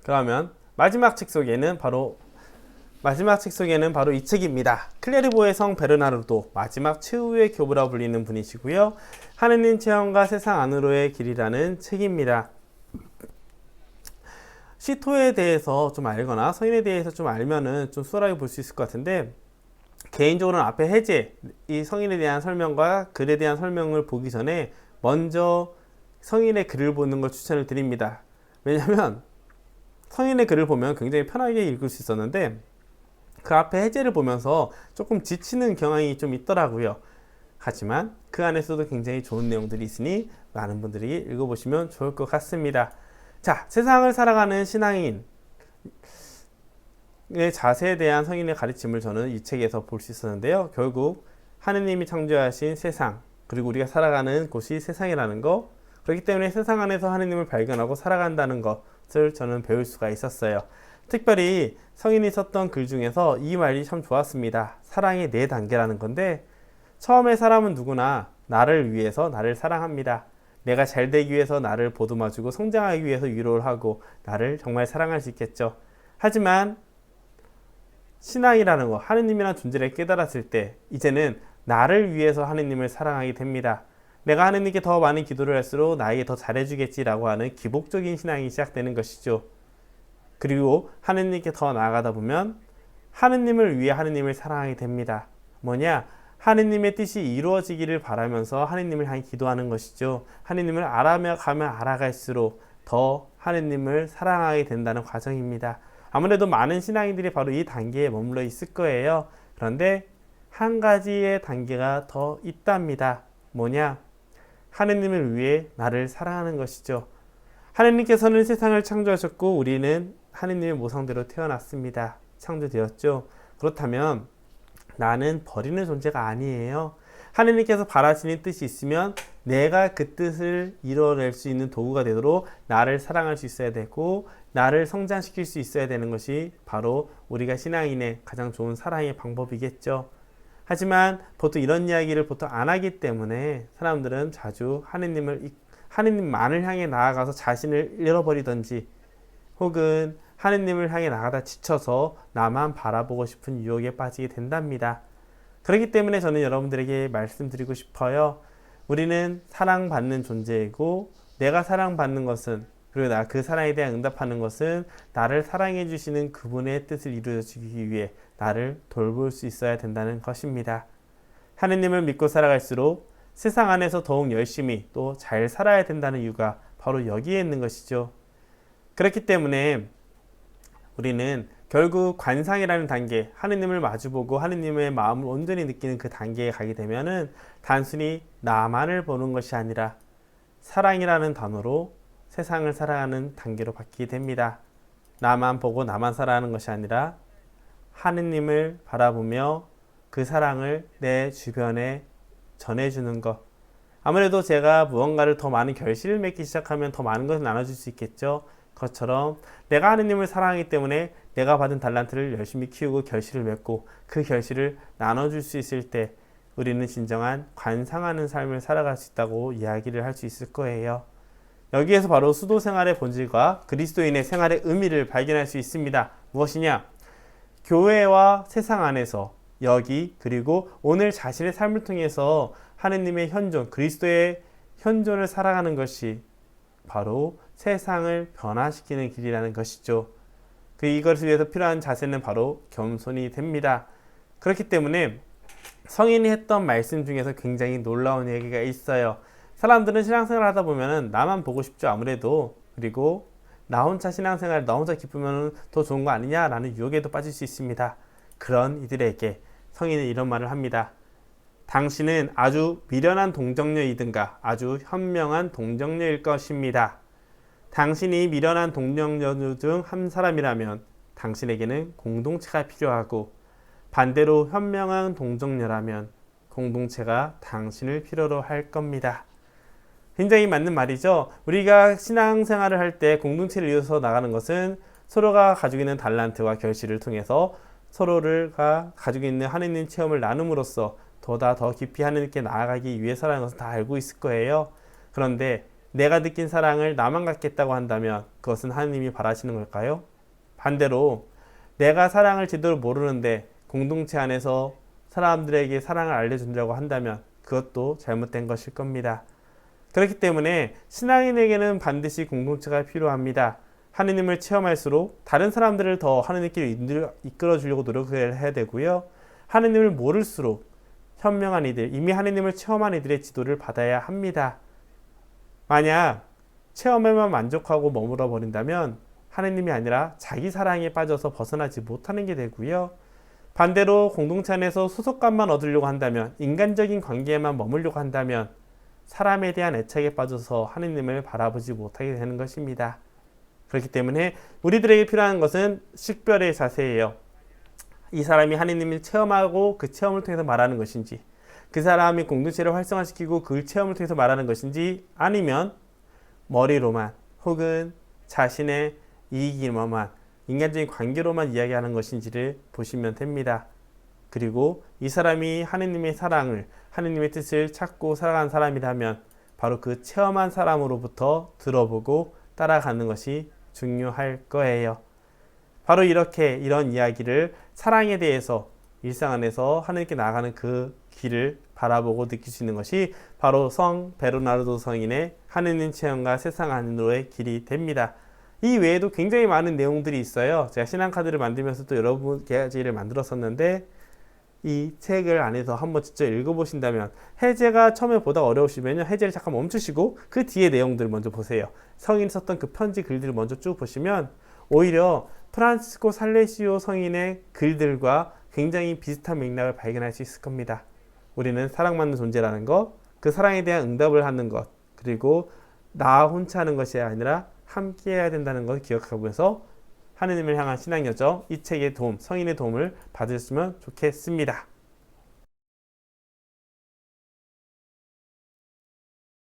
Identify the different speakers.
Speaker 1: 그러면 마지막 책 속에는 바로 이 책입니다. 클레르보의 성 베르나르도, 마지막 최후의 교부라 불리는 분이시고요. 하느님 체험과 세상 안으로의 길이라는 책입니다. 시토에 대해서 좀 알거나 서인에 대해서 좀 알면은 좀 수월하게 볼 수 있을 것 같은데, 개인적으로는 앞에 해제, 이 성인에 대한 설명과 글에 대한 설명을 보기 전에 먼저 성인의 글을 보는 걸 추천을 드립니다. 왜냐면 성인의 글을 보면 굉장히 편하게 읽을 수 있었는데 그 앞에 해제를 보면서 조금 지치는 경향이 좀 있더라고요. 하지만 그 안에서도 굉장히 좋은 내용들이 있으니 많은 분들이 읽어보시면 좋을 것 같습니다. 자, 세상을 살아가는 신앙인의 자세에 대한 성인의 가르침을 저는 이 책에서 볼 수 있었는데요. 결국 하느님이 창조하신 세상, 그리고 우리가 살아가는 곳이 세상이라는 거, 그렇기 때문에 세상 안에서 하느님을 발견하고 살아간다는 것을 저는 배울 수가 있었어요. 특별히 성인이 썼던 글 중에서 이 말이 참 좋았습니다. 사랑의 4단계라는 건데, 처음에 사람은 누구나 나를 위해서 나를 사랑합니다. 내가 잘 되기 위해서 나를 보듬어주고 성장하기 위해서 위로를 하고 나를 정말 사랑할 수 있겠죠. 하지만 신앙이라는 거, 하느님이라는 존재를 깨달았을 때 이제는 나를 위해서 하느님을 사랑하게 됩니다. 내가 하느님께 더 많은 기도를 할수록 나에게 더 잘해주겠지라고 하는 기복적인 신앙이 시작되는 것이죠. 그리고 하느님께 더 나아가다 보면 하느님을 위해 하느님을 사랑하게 됩니다. 뭐냐? 하느님의 뜻이 이루어지기를 바라면서 하느님을 향해 기도하는 것이죠. 하느님을 알아가면 알아갈수록 더 하느님을 사랑하게 된다는 과정입니다. 아무래도 많은 신앙인들이 바로 이 단계에 머물러 있을 거예요. 그런데 한 가지의 단계가 더 있답니다. 뭐냐? 하느님을 위해 나를 사랑하는 것이죠. 하느님께서는 세상을 창조하셨고 우리는 하느님의 모성대로 태어났습니다. 창조되었죠. 그렇다면 나는 버리는 존재가 아니에요. 하느님께서 바라시는 뜻이 있으면 내가 그 뜻을 이뤄낼 수 있는 도구가 되도록 나를 사랑할 수 있어야 되고 나를 성장시킬 수 있어야 되는 것이 바로 우리가 신앙인의 가장 좋은 사랑의 방법이겠죠. 하지만 보통 이런 이야기를 보통 안 하기 때문에 사람들은 자주 하느님만을 향해 나아가서 자신을 잃어버리던지 혹은 하느님을 향해 나가다 지쳐서 나만 바라보고 싶은 유혹에 빠지게 된답니다. 그렇기 때문에 저는 여러분들에게 말씀드리고 싶어요. 우리는 사랑받는 존재이고 내가 사랑받는 것은, 그리고 나 그 사랑에 대한 응답하는 것은 나를 사랑해 주시는 그분의 뜻을 이루어주기 위해 나를 돌볼 수 있어야 된다는 것입니다. 하느님을 믿고 살아갈수록 세상 안에서 더욱 열심히 또 잘 살아야 된다는 이유가 바로 여기에 있는 것이죠. 그렇기 때문에 우리는 결국 관상이라는 단계, 하느님을 마주보고 하느님의 마음을 온전히 느끼는 그 단계에 가게 되면은 단순히 나만을 보는 것이 아니라 사랑이라는 단어로 세상을 살아가는 단계로 바뀌게 됩니다. 나만 보고 나만 살아가는 것이 아니라 하느님을 바라보며 그 사랑을 내 주변에 전해주는 것. 아무래도 제가 무언가를 더 많은 결실을 맺기 시작하면 더 많은 것을 나눠줄 수 있겠죠. 그것처럼 내가 하느님을 사랑하기 때문에 내가 받은 달란트를 열심히 키우고 결실을 맺고 그 결실을 나눠줄 수 있을 때 우리는 진정한 관상하는 삶을 살아갈 수 있다고 이야기를 할 수 있을 거예요. 여기에서 바로 수도 생활의 본질과 그리스도인의 생활의 의미를 발견할 수 있습니다. 무엇이냐? 교회와 세상 안에서 여기 그리고 오늘 자신의 삶을 통해서 하느님의 현존, 그리스도의 현존을 살아가는 것이 바로 세상을 변화시키는 길이라는 것이죠. 이것을 위해서 필요한 자세는 바로 겸손이 됩니다. 그렇기 때문에 성인이 했던 말씀 중에서 굉장히 놀라운 얘기가 있어요. 사람들은 신앙생활 하다 보면 나만 보고 싶죠, 아무래도. 그리고 나 혼자 신앙생활, 나 혼자 기쁘면 더 좋은 거 아니냐라는 유혹에도 빠질 수 있습니다. 그런 이들에게 성인은 이런 말을 합니다. 당신은 아주 미련한 동정녀이든가 아주 현명한 동정녀일 것입니다. 당신이 미련한 동정녀 중 한 사람이라면 당신에게는 공동체가 필요하고 반대로 현명한 동정녀라면 공동체가 당신을 필요로 할 겁니다. 굉장히 맞는 말이죠. 우리가 신앙생활을 할 때 공동체를 이어서 나가는 것은 서로가 가지고 있는 달란트와 결실을 통해서 서로가 가지고 있는 하느님 체험을 나눔으로써 더 깊이 하느님께 나아가기 위해서라는 것을 다 알고 있을 거예요. 그런데 내가 느낀 사랑을 나만 갖겠다고 한다면 그것은 하느님이 바라시는 걸까요? 반대로 내가 사랑을 제대로 모르는데 공동체 안에서 사람들에게 사랑을 알려준다고 한다면 그것도 잘못된 것일 겁니다. 그렇기 때문에 신앙인에게는 반드시 공동체가 필요합니다. 하느님을 체험할수록 다른 사람들을 더 하느님께로 이끌어 주려고 노력을 해야 되고요. 하느님을 모를수록 현명한 이들, 이미 하느님을 체험한 이들의 지도를 받아야 합니다. 만약 체험에만 만족하고 머물러 버린다면 하느님이 아니라 자기 사랑에 빠져서 벗어나지 못하는 게 되고요. 반대로 공동체 안에서 소속감만 얻으려고 한다면, 인간적인 관계에만 머물려고 한다면 사람에 대한 애착에 빠져서 하느님을 바라보지 못하게 되는 것입니다. 그렇기 때문에 우리들에게 필요한 것은 식별의 자세예요. 이 사람이 하느님을 체험하고 그 체험을 통해서 말하는 것인지, 그 사람이 공동체를 활성화시키고 그 체험을 통해서 말하는 것인지, 아니면 머리로만 혹은 자신의 이익으로만, 인간적인 관계로만 이야기하는 것인지를 보시면 됩니다. 그리고 이 사람이 하느님의 사랑을, 하느님의 뜻을 찾고 살아가는 사람이라면 바로 그 체험한 사람으로부터 들어보고 따라가는 것이 중요할 거예요. 바로 이렇게 이런 이야기를, 사랑에 대해서 일상 안에서 하느님께 나아가는 그 길을 바라보고 느낄 수 있는 것이 바로 성 베르나르도 성인의 하느님 체험과 세상 안으로의 길이 됩니다. 이 외에도 굉장히 많은 내용들이 있어요. 제가 신앙카드를 만들면서 또 여러 가지를 만들었었는데 이 책을 안에서 한번 직접 읽어보신다면, 해제가 처음에 보다 어려우시면 해제를 잠깐 멈추시고 그 뒤에 내용들을 먼저 보세요. 성인이 썼던 그 편지 글들을 먼저 쭉 보시면 오히려 프란치스코 살레시오 성인의 글들과 굉장히 비슷한 맥락을 발견할 수 있을 겁니다. 우리는 사랑받는 존재라는 것, 그 사랑에 대한 응답을 하는 것, 그리고 나 혼자 하는 것이 아니라 함께 해야 된다는 것을 기억하면서 하느님을 향한 신앙 여정, 이 책의 도움, 성인의 도움을 받으셨으면 좋겠습니다.